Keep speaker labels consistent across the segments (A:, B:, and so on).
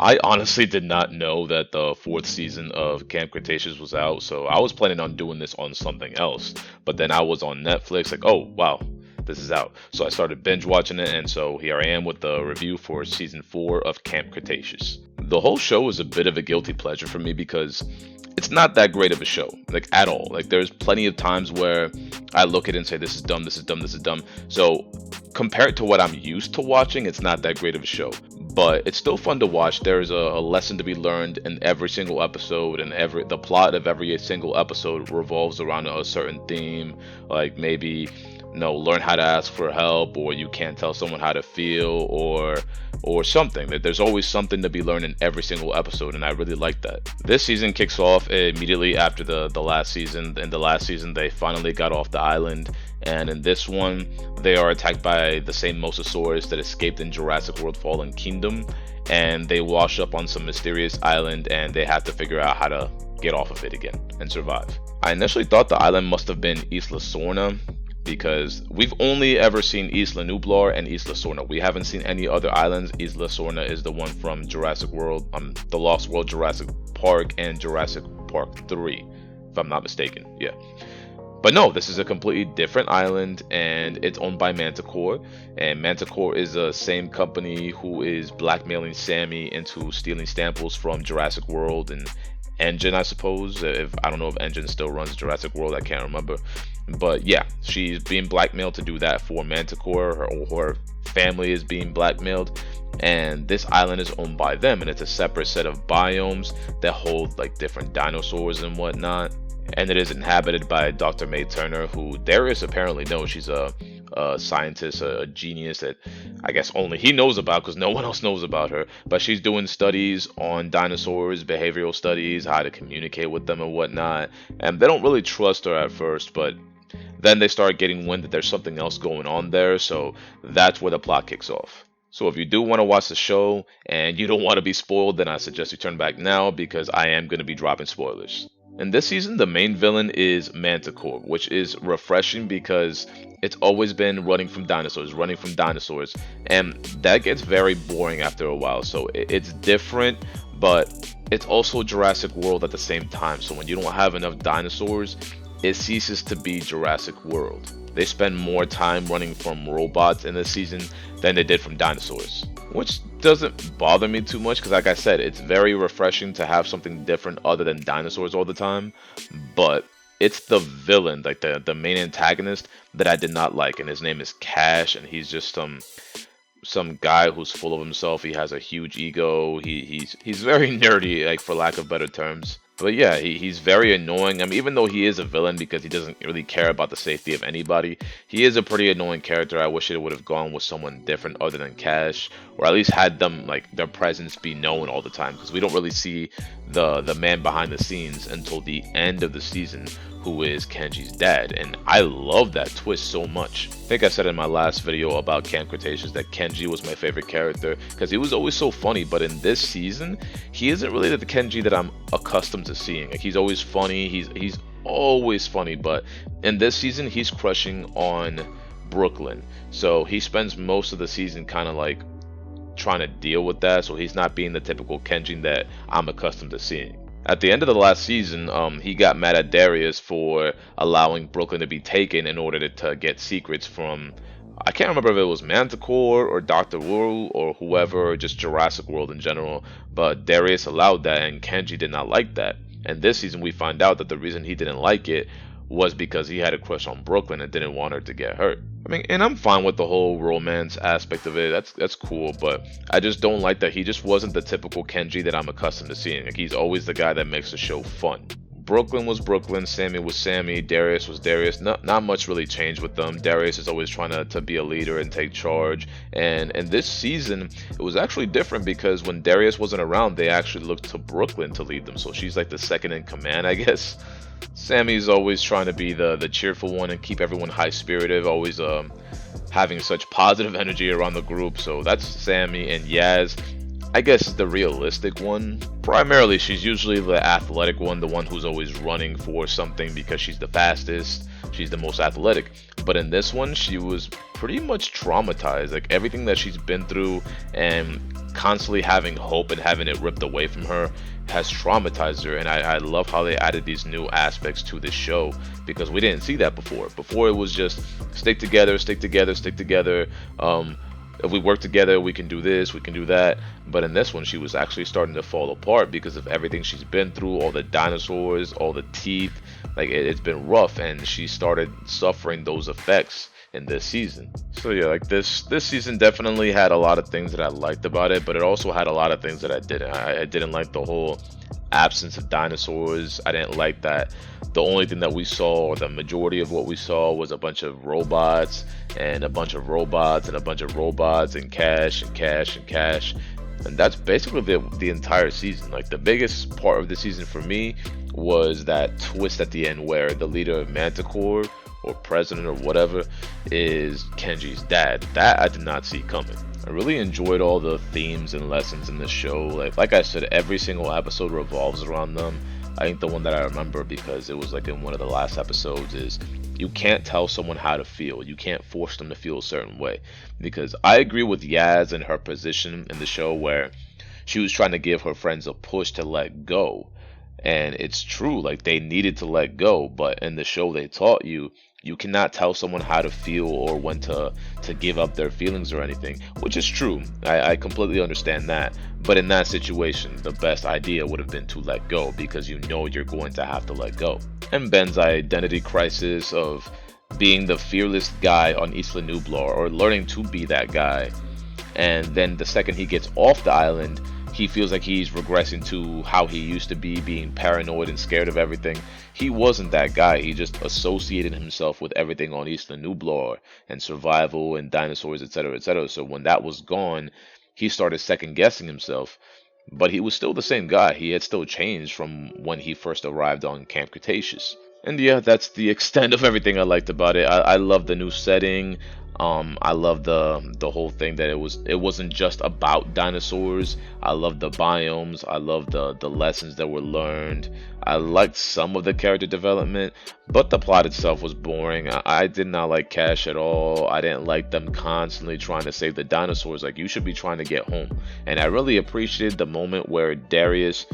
A: I honestly did not know that the fourth season of Camp Cretaceous was out, so I was planning on doing this on something else. But then I was on Netflix, like, oh wow, this is out. So I started binge watching it, and so here I am with the review for season 4 of Camp Cretaceous. The whole show is a bit of a guilty pleasure for me because it's not that great of a show, like at all. Like there's plenty of times where I look at it and say, this is dumb, this is dumb, this is dumb. So compared to what I'm used to watching, it's not that great of a show. But it's still fun to watch. There's a lesson to be learned in every single episode, and the plot of every single episode revolves around a certain theme. Like maybe, learn how to ask for help, or you can't tell someone how to feel, or something. That there's always something to be learned in every single episode, and I really like that. This season kicks off immediately after the last season. In the last season, they finally got off the island, and in this one, they are attacked by the same mosasaurus that escaped in Jurassic World Fallen Kingdom, and they wash up on some mysterious island, and they have to figure out how to get off of it again and survive. I initially thought the island must have been Isla Sorna, because we've only ever seen Isla Nublar and Isla Sorna. We haven't seen any other islands. Isla Sorna is the one from Jurassic World, the Lost World Jurassic Park and Jurassic Park 3, if I'm not mistaken. Yeah. But no, this is a completely different island, and it's owned by Manticore. And Manticore is the same company who is blackmailing Sammy into stealing samples from Jurassic World and Engine, I suppose. If I don't know if Engine still runs Jurassic World, I can't remember. But yeah, she's being blackmailed to do that for Manticore. Her family is being blackmailed, and this island is owned by them, and it's a separate set of biomes that hold like different dinosaurs and whatnot. And it is inhabited by Dr. May Turner, who Darius apparently knows. She's a scientist, a genius that I guess only he knows about because no one else knows about her. But she's doing studies on dinosaurs, behavioral studies, how to communicate with them and whatnot. And they don't really trust her at first, but then they start getting wind that there's something else going on there. So that's where the plot kicks off. So if you do want to watch the show and you don't want to be spoiled, then I suggest you turn back now because I am going to be dropping spoilers. In this season, the main villain is Manticore, which is refreshing because it's always been running from dinosaurs, and that gets very boring after a while. So it's different, but it's also Jurassic World at the same time. So when you don't have enough dinosaurs, it ceases to be Jurassic World. They spend more time running from robots in this season than they did from dinosaurs, which doesn't bother me too much because, like I said, it's very refreshing to have something different other than dinosaurs all the time. But it's the villain, like the main antagonist, that I did not like, and his name is Cash, and he's just some guy who's full of himself. He has a huge ego. He's very nerdy, like for lack of better terms. But yeah, he's very annoying. I mean, even though he is a villain because he doesn't really care about the safety of anybody, he is a pretty annoying character. I wish it would have gone with someone different other than Cash, or at least had them, like, their presence be known all the time, because we don't really see the man behind the scenes until the end of the season, who is Kenji's dad, and I love that twist so much. I think I said in my last video about Camp Cretaceous that Kenji was my favorite character because he was always so funny, but in this season, he isn't really the Kenji that I'm accustomed to seeing. Like, he's always funny, he's always funny, but in this season, he's crushing on Brooklyn. So he spends most of the season kind of like trying to deal with that, so he's not being the typical Kenji that I'm accustomed to seeing. At the end of the last season, he got mad at Darius for allowing Brooklyn to be taken in order to get secrets from, I can't remember if it was Manticore or Dr. Wu or whoever, or just Jurassic World in general, but Darius allowed that and Kenji did not like that. And this season we find out that the reason he didn't like it was because he had a crush on Brooklyn and didn't want her to get hurt. I mean, and I'm fine with the whole romance aspect of it. That's cool, but I just don't like that he just wasn't the typical Kenji that I'm accustomed to seeing. Like, he's always the guy that makes the show fun. Brooklyn was Brooklyn, Sammy was Sammy, Darius was Darius. Not much really changed with them. Darius is always trying to be a leader and take charge. And this season, it was actually different because when Darius wasn't around, they actually looked to Brooklyn to lead them. So she's like the second in command, I guess. Sammy's always trying to be the cheerful one and keep everyone high-spirited, always having such positive energy around the group. So that's Sammy. And Yaz, I guess, is the realistic one. Primarily, she's usually the athletic one, the one who's always running for something because she's the fastest, she's the most athletic. But in this one, she was pretty much traumatized. Like, everything that she's been through and constantly having hope and having it ripped away from her has traumatized her. And I love how they added these new aspects to this show, because we didn't see that before. Before it was just stick together, stick together, stick together. If we work together, we can do this, we can do that. But in this one, she was actually starting to fall apart because of everything she's been through, all the dinosaurs, all the teeth. Like it's been rough, and she started suffering those effects in this season. So yeah, like this season definitely had a lot of things that I liked about it, but it also had a lot of things that I didn't. I didn't like the whole absence of dinosaurs. I didn't like that the only thing that we saw, or the majority of what we saw, was a bunch of robots and a bunch of robots and a bunch of robots and cash and cash and cash. And that's basically the entire season. Like the biggest part of the season for me was that twist at the end where the leader of Manticore, or president or whatever, is Kenji's dad. That I did not see coming. I really enjoyed all the themes and lessons in this show. Like I said, every single episode revolves around them. I think the one that I remember, because it was like in one of the last episodes, is you can't tell someone how to feel. You can't force them to feel a certain way. Because I agree with Yaz and her position in the show where she was trying to give her friends a push to let go. And it's true, like they needed to let go, but in the show they taught you cannot tell someone how to feel or when to give up their feelings or anything, which is true. I completely understand that. But in that situation, the best idea would have been to let go, because you know you're going to have to let go. And Ben's identity crisis of being the fearless guy on Isla Nublar, or learning to be that guy, and then the second he gets off the island, he feels like he's regressing to how he used to be, being paranoid and scared of everything. He wasn't that guy. He just associated himself with everything on Isla Nublar and survival and dinosaurs, etc., etc. So when that was gone, he started second guessing himself. But he was still the same guy. He had still changed from when he first arrived on Camp Cretaceous. And yeah, that's the extent of everything I liked about it. I love the new setting. I love the whole thing that it wasn't just about dinosaurs. I love the biomes. I love the lessons that were learned. I liked some of the character development, but the plot itself was boring. I did not like Cash at all. I didn't like them constantly trying to save the dinosaurs. Like, you should be trying to get home. And I really appreciated the moment where Darius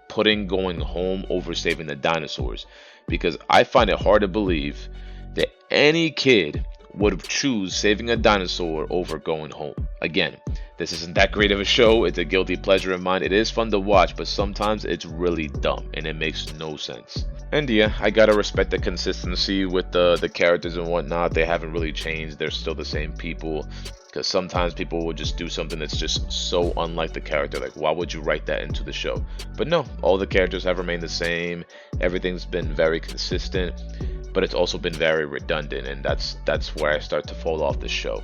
A: putting going home over saving the dinosaurs, because I find it hard to believe that any kid would choose saving a dinosaur over going home. Again, this isn't that great of a show. It's a guilty pleasure of mine. It is fun to watch, but sometimes it's really dumb and it makes no sense. And yeah, I gotta respect the consistency with the characters and whatnot. They haven't really changed. They're still the same people. Because sometimes people will just do something that's just so unlike the character. Like, why would you write that into the show? But no, all the characters have remained the same. Everything's been very consistent, but it's also been very redundant, and that's where I start to fall off the show.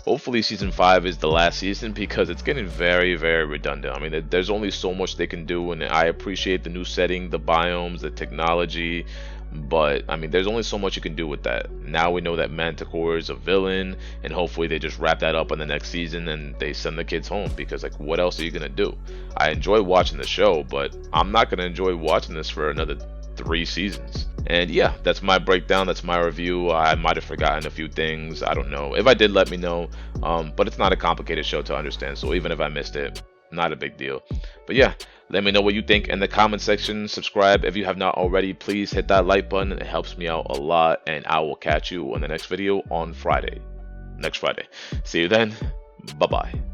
A: Hopefully season 5 is the last season, because it's getting very, very redundant. I mean, there's only so much they can do, and I appreciate the new setting, the biomes, the technology, but I mean, there's only so much you can do with that. Now we know that Manticore is a villain, and hopefully they just wrap that up in the next season and they send the kids home, because like, what else are you gonna do? I enjoy watching the show, but I'm not gonna enjoy watching this for another 3 seasons. And yeah, that's my breakdown. That's my review. I might have forgotten a few things. I don't know. If I did, let me know. But it's not a complicated show to understand, so even if I missed it, not a big deal. But yeah, let me know what you think in the comment section. Subscribe if you have not already. Please hit that like button. It helps me out a lot, and I will catch you on the next video on Friday. Next Friday. See you then. Bye bye.